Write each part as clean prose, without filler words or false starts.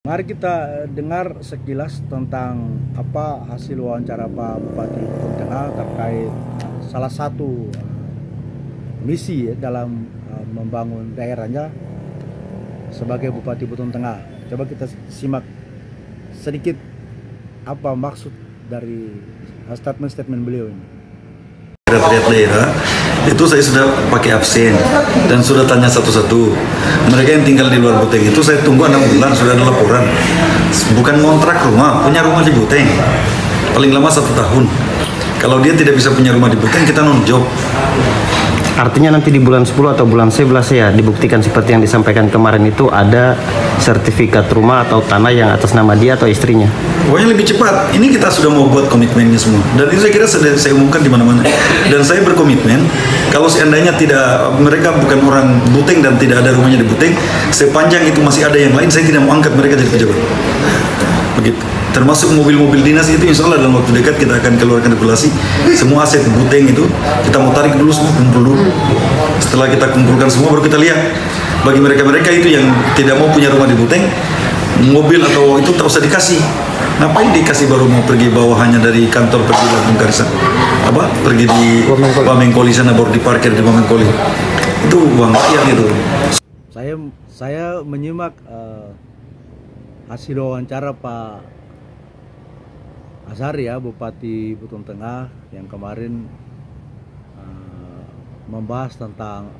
Mari kita dengar sekilas tentang apa hasil wawancara Pak Bupati Buton Tengah terkait salah satu misi dalam membangun daerahnya sebagai Bupati Buton Tengah. Coba kita simak sedikit apa maksud dari statement beliau ini. Daerah itu saya sudah pakai absen dan sudah tanya satu-satu. Mereka yang tinggal di luar Buteng itu saya tunggu 6 bulan sudah ada laporan. Bukan ngontrak rumah, punya rumah di Buteng paling lama 1 tahun. Kalau dia tidak bisa punya rumah di Buteng, kita non job. Artinya nanti di bulan 10 atau bulan 11 ya dibuktikan seperti yang disampaikan kemarin itu ada sertifikat rumah atau tanah yang atas nama dia atau istrinya. Pokoknya lebih cepat. Ini kita sudah mau buat komitmennya semua. Dan itu saya kira sudah saya umumkan di mana-mana. Dan saya berkomitmen kalau seandainya mereka bukan orang Buteng dan tidak ada rumahnya di Buteng, sepanjang itu masih ada yang lain, saya tidak mau angkat mereka jadi pejabat. Begitu. Termasuk mobil-mobil dinas itu insya Allah dalam waktu dekat kita akan keluarkan regulasi. Semua aset Buteng itu kita mau tarik dulu semua, kumpul dulu. Setelah kita kumpulkan semua baru kita lihat. Bagi mereka-mereka itu yang tidak mau punya rumah di Buteng, mobil atau itu tak usah dikasih. Ngapain dikasih baru mau pergi bawahannya dari kantor pergi Lampung Karisan? Apa? Pergi di Bamengkoli sana baru diparkir di Bamengkoli. Itu uang rakyat itu. Saya menyimak hasil wawancara Pak Azhar ya, Bupati Buton Tengah yang kemarin membahas tentang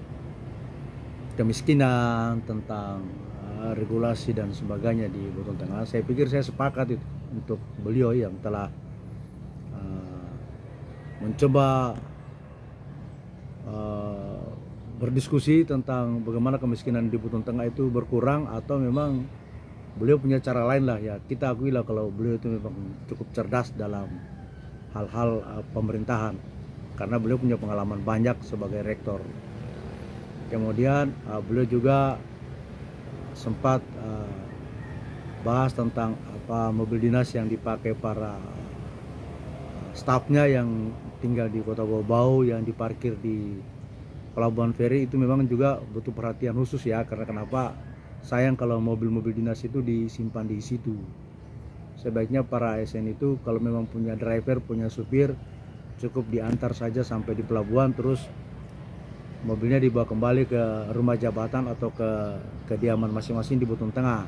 kemiskinan, tentang regulasi dan sebagainya di Buton Tengah. Saya pikir saya sepakat itu untuk beliau yang telah mencoba berdiskusi tentang bagaimana kemiskinan di Buton Tengah itu berkurang atau memang beliau punya cara lain lah ya. Kita akui lah kalau beliau itu memang cukup cerdas dalam hal-hal pemerintahan karena beliau punya pengalaman banyak sebagai rektor. Kemudian beliau juga sempat bahas tentang apa mobil dinas yang dipakai para stafnya yang tinggal di Kota Bau-Bau yang diparkir di Pelabuhan Feri itu memang juga butuh perhatian khusus ya, karena kenapa? Sayang kalau mobil-mobil dinas itu disimpan di situ. Sebaiknya para ASN itu kalau memang punya driver, punya supir, cukup diantar saja sampai di pelabuhan, terus mobilnya dibawa kembali ke rumah jabatan atau ke kediaman masing-masing di Buton Tengah.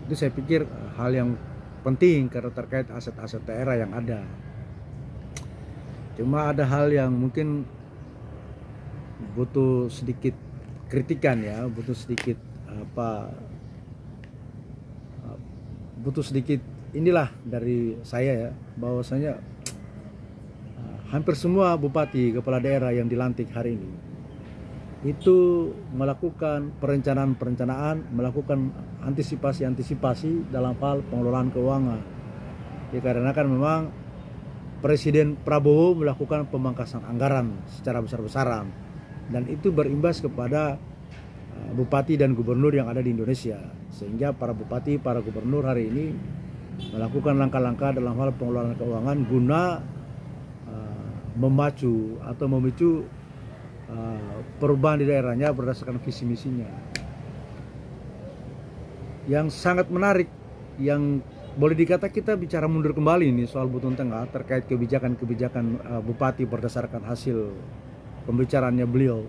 Itu saya pikir hal yang penting karena terkait aset-aset daerah yang ada. Cuma ada hal yang mungkin butuh sedikit kritikan ya, butuh sedikit butuh sedikit inilah dari saya ya, bahwasanya hampir semua bupati kepala daerah yang dilantik hari ini itu melakukan perencanaan, melakukan antisipasi dalam hal pengelolaan keuangan ya, karena kan memang Presiden Prabowo melakukan pemangkasan anggaran secara besar-besaran dan itu berimbas kepada bupati dan gubernur yang ada di Indonesia, sehingga para bupati, para gubernur hari ini melakukan langkah-langkah dalam hal pengelolaan keuangan guna memacu atau memicu perubahan di daerahnya berdasarkan visi misinya. Yang sangat menarik, yang boleh dikata kita bicara mundur kembali ini soal Buton Tengah terkait kebijakan-kebijakan bupati berdasarkan hasil pembicaraannya beliau,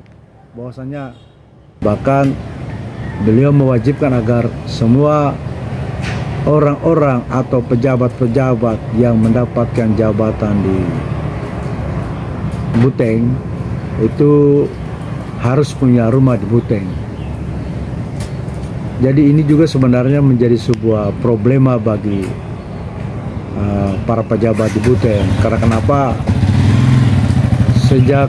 bahwasanya bahkan beliau mewajibkan agar semua orang-orang atau pejabat-pejabat yang mendapatkan jabatan di Buteng itu harus punya rumah di Buteng. Jadi ini juga sebenarnya menjadi sebuah problema bagi para pejabat di Buteng. Karena kenapa? Sejak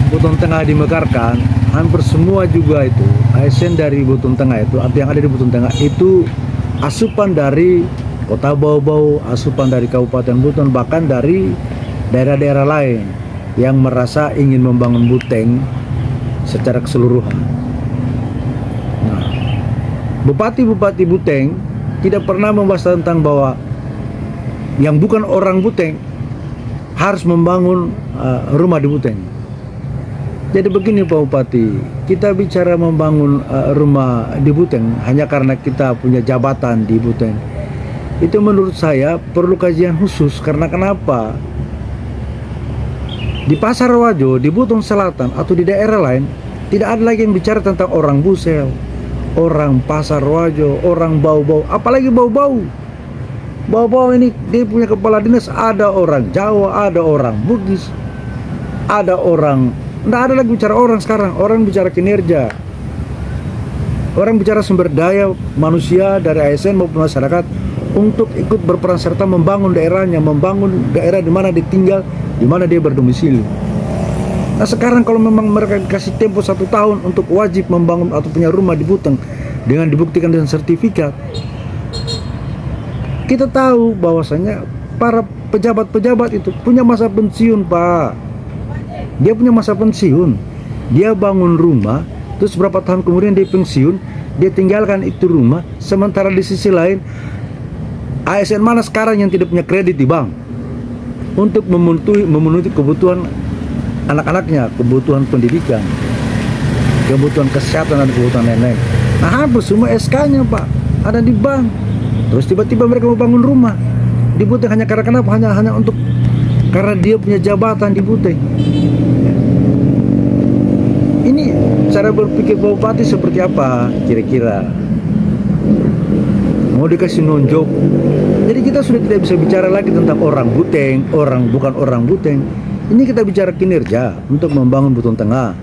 Buton Tengah dimekarkan, hampir semua juga itu ASN dari Buton Tengah itu, yang ada di Buton Tengah itu asupan dari Kota Bau-Bau, asupan dari Kabupaten Buton, bahkan dari daerah-daerah lain yang merasa ingin membangun Buteng secara keseluruhan. Nah, bupati-bupati Buteng tidak pernah membahas tentang bahwa yang bukan orang Buteng harus membangun rumah di Buteng. Jadi begini Pak Bupati, kita bicara membangun rumah di Buteng hanya karena kita punya jabatan di Buteng. Itu menurut saya perlu kajian khusus, karena kenapa? Di Pasar Wajo, di Buton Selatan atau di daerah lain tidak ada lagi yang bicara tentang orang Busel, orang Pasar Wajo, orang bau-bau, apalagi bau-bau. Bau-bau ini dia punya kepala dinas, ada orang Jawa, ada orang Bugis, ada orang. Nggak ada lagi bicara orang sekarang, orang bicara kinerja. Orang bicara sumber daya manusia dari ASN maupun masyarakat untuk ikut berperan serta membangun daerahnya, membangun daerah di mana dia tinggal, di mana dia berdomisili. Nah sekarang kalau memang mereka kasih tempo 1 tahun untuk wajib membangun atau punya rumah di Buteng dengan dibuktikan dengan sertifikat, kita tahu bahwasanya para pejabat-pejabat itu punya masa pensiun, Pak. Dia punya masa pensiun, dia bangun rumah, terus berapa tahun kemudian dia pensiun, dia tinggalkan itu rumah. Sementara di sisi lain, ASN mana sekarang yang tidak punya kredit di bank untuk memenuhi kebutuhan anak-anaknya, kebutuhan pendidikan, kebutuhan kesehatan, dan kebutuhan lain-lain. Nah hampir semua SK-nya Pak ada di bank. Terus tiba-tiba mereka mau bangun rumah di Buteng hanya karena kenapa? Hanya untuk karena dia punya jabatan di Buteng. Ini cara berpikir Pak Bupati seperti apa kira-kira? Mau dikasih nonjok? Jadi kita sudah tidak bisa bicara lagi tentang orang Buteng, orang bukan orang Buteng. Ini kita bicara kinerja untuk membangun Buton Tengah.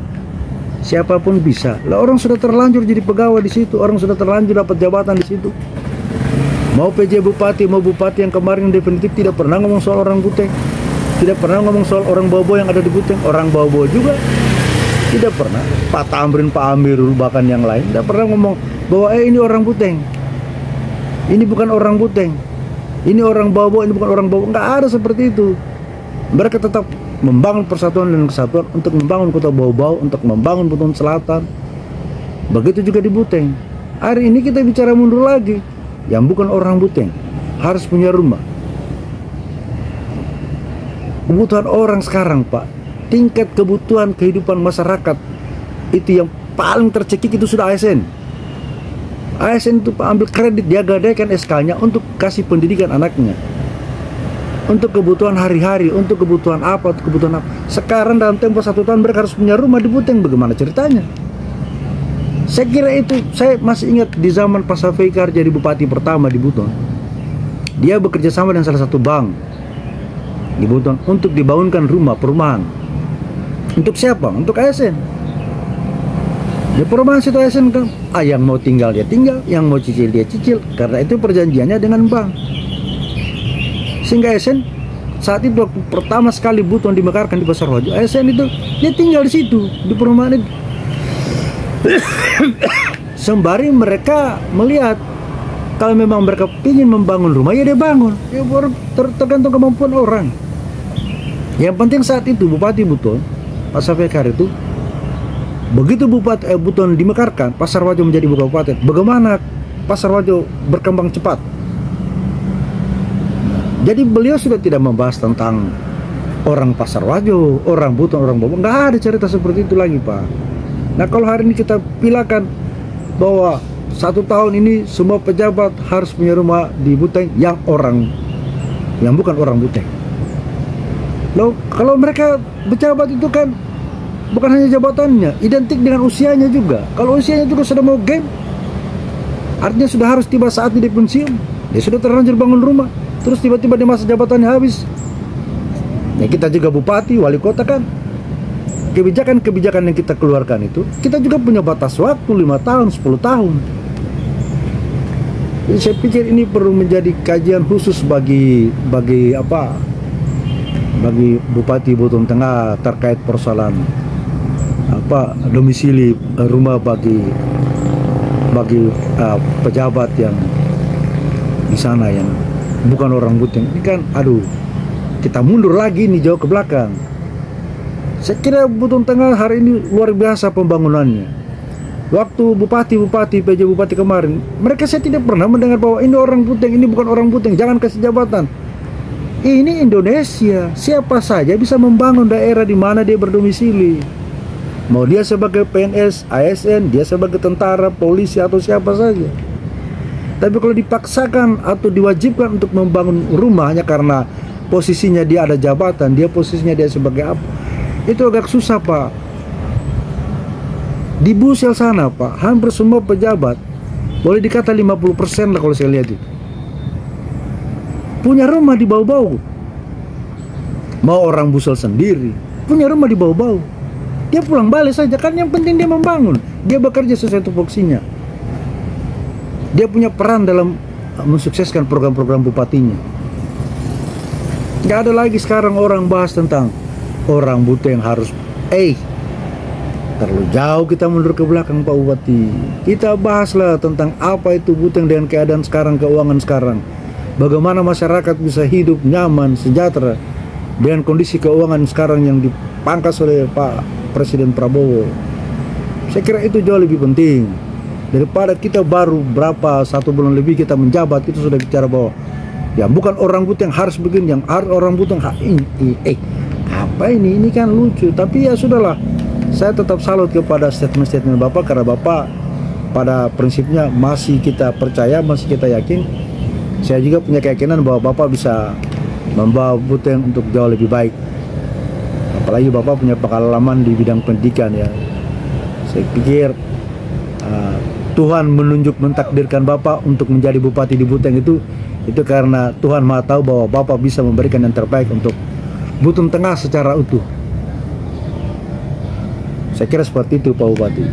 Siapapun bisa. Lah orang sudah terlanjur jadi pegawai di situ, orang sudah terlanjur dapat jabatan di situ. Mau PJ Bupati, mau Bupati yang kemarin definitif tidak pernah ngomong soal orang Buteng. Tidak pernah ngomong soal orang Bobo yang ada di Buteng. Orang Bobo juga tidak pernah. Pak Tamrin, Pak Amirul, bahkan yang lain tidak pernah ngomong bahwa ini orang Buteng, ini bukan orang Buteng, ini orang Bobo, ini bukan orang Bobo. Nggak ada seperti itu. Mereka tetap membangun persatuan dan kesatuan untuk membangun kota Bau-Bau, untuk membangun Buton Selatan. Begitu juga di Buteng. Hari ini kita bicara mundur lagi. Yang bukan orang Buteng harus punya rumah. Kebutuhan orang sekarang Pak, tingkat kebutuhan kehidupan masyarakat itu yang paling tercekik itu sudah ASN. ASN itu Pak ambil kredit, dia gadaikan SK-nya untuk kasih pendidikan anaknya, untuk kebutuhan hari-hari, untuk kebutuhan apa, untuk kebutuhan apa. Sekarang dalam tempo 1 tahun mereka harus punya rumah di Buteng. Bagaimana ceritanya? Saya kira itu, saya masih ingat di zaman Pak Safikar jadi bupati pertama di Buton, dia bekerja sama dengan salah satu bank di Buton untuk dibangunkan rumah perumahan. Untuk siapa? Untuk ASN. Di perumahan situ ASN kan, yang mau tinggal dia tinggal, yang mau cicil dia cicil, karena itu perjanjiannya dengan bank. Sehingga ASN saat itu waktu pertama sekali Buton dimekarkan di Pasar Wajo, ASN itu dia tinggal di situ, di perumahan itu. Sembari mereka melihat kalau memang mereka ingin membangun rumah, ya dia bangun. Ya tergantung kemampuan orang. Yang penting saat itu Bupati Buton, Pak Safikar itu, begitu Buton dimekarkan, Pasar Wajo menjadi ibu kabupaten. Bagaimana Pasar Wajo berkembang cepat? Jadi beliau sudah tidak membahas tentang orang Pasar Wajo, orang Buton, orang Bobo. Nggak ada cerita seperti itu lagi Pak. Nah kalau hari ini kita pilihkan bahwa 1 tahun ini semua pejabat harus punya rumah di Buteng yang bukan orang Buteng. Loh, kalau mereka pejabat itu kan bukan hanya jabatannya, identik dengan usianya juga. Kalau usianya juga sudah mau game, artinya sudah harus tiba saat dia pensiun. Dia sudah terlanjur bangun rumah, terus tiba-tiba di masa jabatannya habis. Ya kita juga bupati, wali kota kan, kebijakan-kebijakan yang kita keluarkan itu, kita juga punya batas waktu 5 tahun, 10 tahun. Jadi saya pikir ini perlu menjadi kajian khusus bagi Bupati Buton Tengah terkait persoalan domisili rumah bagi pejabat yang di sana yang bukan orang Buteng. Ini kan kita mundur lagi nih jauh ke belakang. Saya kira Buton Tengah hari ini luar biasa pembangunannya. Waktu bupati, PJ Bupati kemarin, mereka saya tidak pernah mendengar bahwa ini orang Buteng, ini bukan orang Buteng, jangan kasih jabatan. Ini Indonesia, siapa saja bisa membangun daerah di mana dia berdomisili. Mau dia sebagai PNS, ASN, dia sebagai tentara, polisi atau siapa saja. Tapi kalau dipaksakan atau diwajibkan untuk membangun rumah hanya karena posisinya dia ada jabatan, dia posisinya dia sebagai apa, itu agak susah Pak. Di Busel sana Pak, hampir semua pejabat, boleh dikata 50% lah kalau saya lihat itu, punya rumah di bau-bau. Mau orang Busel sendiri, punya rumah di bau-bau. Dia pulang balik saja, kan yang penting dia membangun. Dia bekerja sesuai tupoksinya. Dia punya peran dalam mensukseskan program-program bupatinya. Nggak ada lagi sekarang orang bahas tentang orang Buteng harus terlalu jauh kita mundur ke belakang Pak Bupati. Kita bahaslah tentang apa itu Buteng dengan keadaan sekarang, keuangan sekarang. Bagaimana masyarakat bisa hidup nyaman, sejahtera dengan kondisi keuangan sekarang yang dipangkas oleh Pak Presiden Prabowo. Saya kira itu jauh lebih penting daripada kita baru berapa 1 bulan lebih kita menjabat, kita sudah bicara bahwa ya bukan orang Buteng harus begini, yang harus orang Buteng apa ini kan lucu. Tapi ya sudahlah, saya tetap salut kepada statement-statement Bapak, karena Bapak pada prinsipnya masih kita percaya, masih kita yakin. Saya juga punya keyakinan bahwa Bapak bisa membawa Buteng untuk jauh lebih baik. Apalagi Bapak punya pengalaman di bidang pendidikan ya. Saya pikir Tuhan mentakdirkan Bapak untuk menjadi bupati di Buteng itu karena Tuhan Maha tahu bahwa Bapak bisa memberikan yang terbaik untuk Buteng Tengah secara utuh. Saya kira seperti itu Pak Bupati.